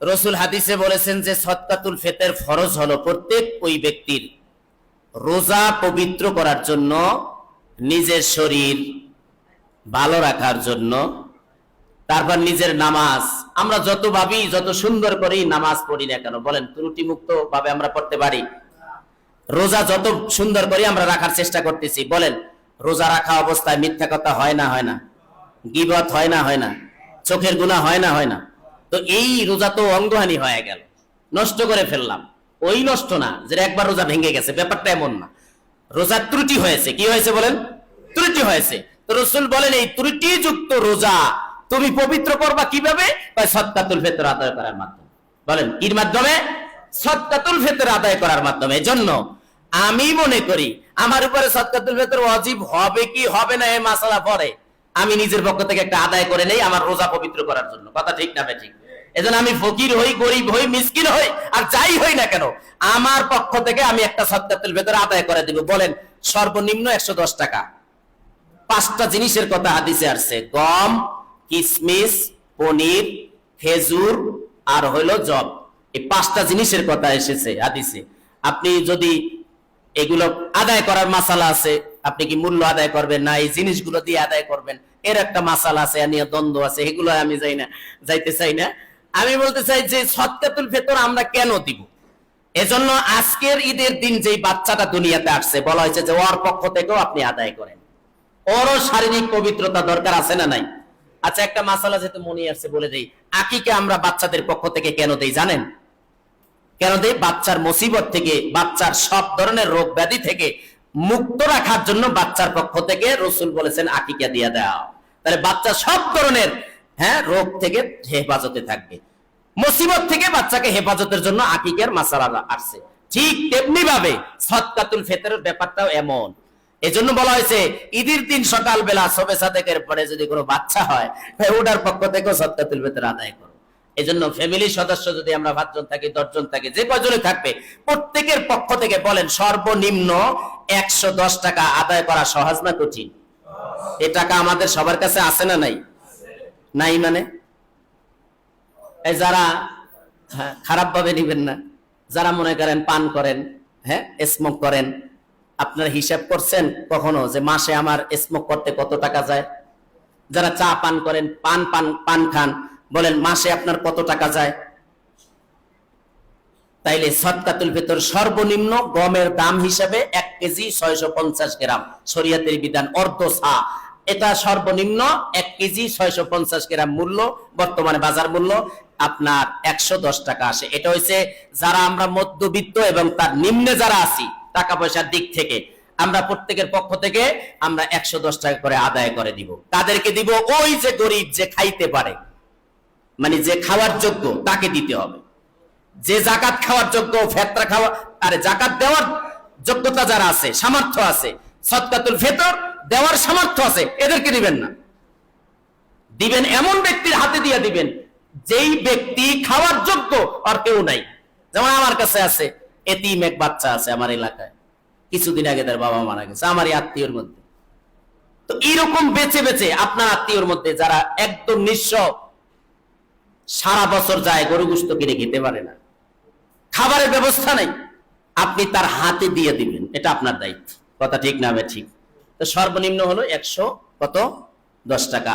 রসুল হাদিসে বলেছেন যে সদকাতুল ফিতর ফরজ হলো প্রত্যেক ওই ব্যক্তির রোজা পবিত্র করার জন্য, নিজের শরীর ভালো রাখার জন্য, তারপর নিজের নামাজ। আমরা যত ভাবি, যত সুন্দর করেই নামাজ পড়ি না কেন, বলেন ত্রুটি মুক্ত ভাবে আমরা পড়তে পারি? রোজা যত সুন্দর করে আমরা রাখার চেষ্টা করতেছি, বলেন রোজা রাখা অবস্থায় মিথ্যা কথা হয় না হয় না? গীবত হয় না হয় না? চোখের গুনাহ হয় না হয় না? তো এই রোজা তো অঙ্গহানি হয়ে গেল, নষ্ট করে ফেললাম। ওই নষ্ট না যে একবার রোজা ভেঙে গেছে, ব্যাপারটা এমন না। রোজার ত্রুটি হয়েছে। কি হয়েছে বলেন? ত্রুটি হয়েছে। তো রাসূল বলেন এই ত্রুটিযুক্ত রোজা তুমি পবিত্র করবা কিভাবে? সদকাতুল ফিতর আদায় করার মাধ্যমে। বলেন এর মাধ্যমে? সদকাতুল ফিতর আদায় করার মাধ্যমে। এজন্য আমি মনে করি আমার উপরে সদকাতুল ফিতর ওয়াজিব হবে কি হবে না এই মাসালা পরে আমি নিজের পক্ষ থেকে একটা আদায় করে নেই আমার রোজা পবিত্র করার জন্য। কথা ঠিক না ঠিক? এজন্য আমি ফকির হই, গরিব হই, মিসকিন হই, আর যাই হই না কেন, আমার পক্ষ থেকে আমি একটা সদকাতুল ফিতর আদায় করে দিব। বলেন সর্বনিম্ন 110 টাকা। 5টা জিনিসের কথা হাদিসে আসছে: গম, কিশমিশ, পনির, খেজুর আর হইলো জব। এই 5টা জিনিসের কথা এসেছে হাদিসে। আপনি যদি এগুলো আদায় করার মাসালা আছে, আপনি কি মূল্য আদায় করবেন না এই জিনিসগুলো দিয়ে আদায় করবেন, এর একটা মাসালা আছে, নিয়ে দ্বন্দ্ব আছে। এগুলো আমি যাইতে চাই না। আমি বলতে চাই যে সদকাতুল ফিতর আমরা কেন দিব? এজন্য আজকের ঈদের দিন যেই বাচ্চাটা দুনিয়াতে আসছে, বলা হয়েছে যে ওর পক্ষ থেকেও আপনি আদায় করেন। ওরও শারীরিক পবিত্রতা দরকার আছে না নাই? আচ্ছা, একটা মাসালা যেহেতু মনে আসছে বলে দেই, আকিকা আমরা বাচ্চাদের পক্ষ থেকে কেন দেই জানেন? কেন দেই? বাচ্চার মুসিবত থেকে, বাচ্চার সব ধরনের রোগ ব্যাধি থেকে মুক্ত রাখার জন্য বাচ্চার পক্ষ থেকে রাসূল বলেছেন আকিকা দিয়ে দাও। তাহলে বাচ্চা সব ধরনের রোগ থেকে হেফাজতে থাকবে, মুসিবত থেকে বাচ্চাকে হেফাজতের জন্য আকিকার মাসালা আসছে। ঠিক তেমনি ভাবে সদকাতুল ফিতরের ব্যাপারটাও এমন। এজন্য বলা হয়েছে ঈদের দিন সকালবেলা শবে সাদেকের পরে যদি কোনো বাচ্চা হয়, ওটার পক্ষ থেকেও সদকাতুল ফিতর আদায় করো। এজন্য ফ্যামিলির সদস্য যদি আমরা 5 জন থাকি, 10 জন থাকি, যে কয়জনে থাকবে, প্রত্যেকের পক্ষ থেকে বলেন সর্বনিম্ন 110 টাকা আদায় করা সহজ না কঠিন? এই টাকা আমাদের সবার কাছে আছে না নাই? নাই মানে এই যারা খারাপ ভাবে নিবেন না, যারা মনে করেন পান করেন, স্মোক করেন, আপনারা হিসাব করছেন কখনো যে মাসে আমার স্মোক করতে কত টাকা যায়? যারা চা পান করেন, পান খান, বলেন মাসে আপনার কত টাকা যায়? তাইলে সদকাতুল ফিতর সর্বনিম্ন গমের দাম হিসাবে 1 কেজি 650 গ্রাম, শরীয়তের বিধান অর্ধ সা, এটা সর্বনিম্ন 1 কেজি 650 গ্রাম মূল্য, বর্তমানে বাজার মূল্য আপনার 110 টাকা আসে। এটা হইছে যারা আমরা মধ্যবিত্ত এবং তার নিম্নে যারা আছি টাকা পয়সার দিক থেকে, আমরা প্রত্যেকের পক্ষ থেকে আমরা 110 টাকা করে আদায় করে দিব। তাদেরকে দিব ওই যে গরিব, যে খাইতে পারে, মানে যে খাওয়ার যোগ্য তাকে দিতে হবে। যে যাকাত খাওয়ার যোগ্য, ফিতরা খাওয়া, আরে যাকাত দেওয়ার যোগ্যতা যারা আছে, সামর্থ্য আছে, সদকাতুল ফিতর দেওয়ার সামর্থ্য আছে, এদেরকে দিবেন না। দিবেন এমন ব্যক্তির হাতে দিয়ে দিবেন যেই ব্যক্তি খাওয়ার যোগ্য আর কেউ নাই। যেমন আমার কাছে আছে এতিম এক বাচ্চা আছে আমার এলাকায়, কিছুদিন আগে তার বাবা মারা গেছে, আমারই আত্মীয়র মধ্যে। তো এইরকম বেঁচে বেঁচে আপনার আত্মীয়র মধ্যে যারা একদম নিঃস্ব, সারা বছর যায় গরু গোশত কিনে খেতে পারে না, খাবারের ব্যবস্থা নেই, আপনি তার হাতে দিয়ে দিবেন, এটা আপনার দায়িত্ব। কথা ঠিক না? ঠিক। তো সর্বনিম্ন হলো 110 টাকা।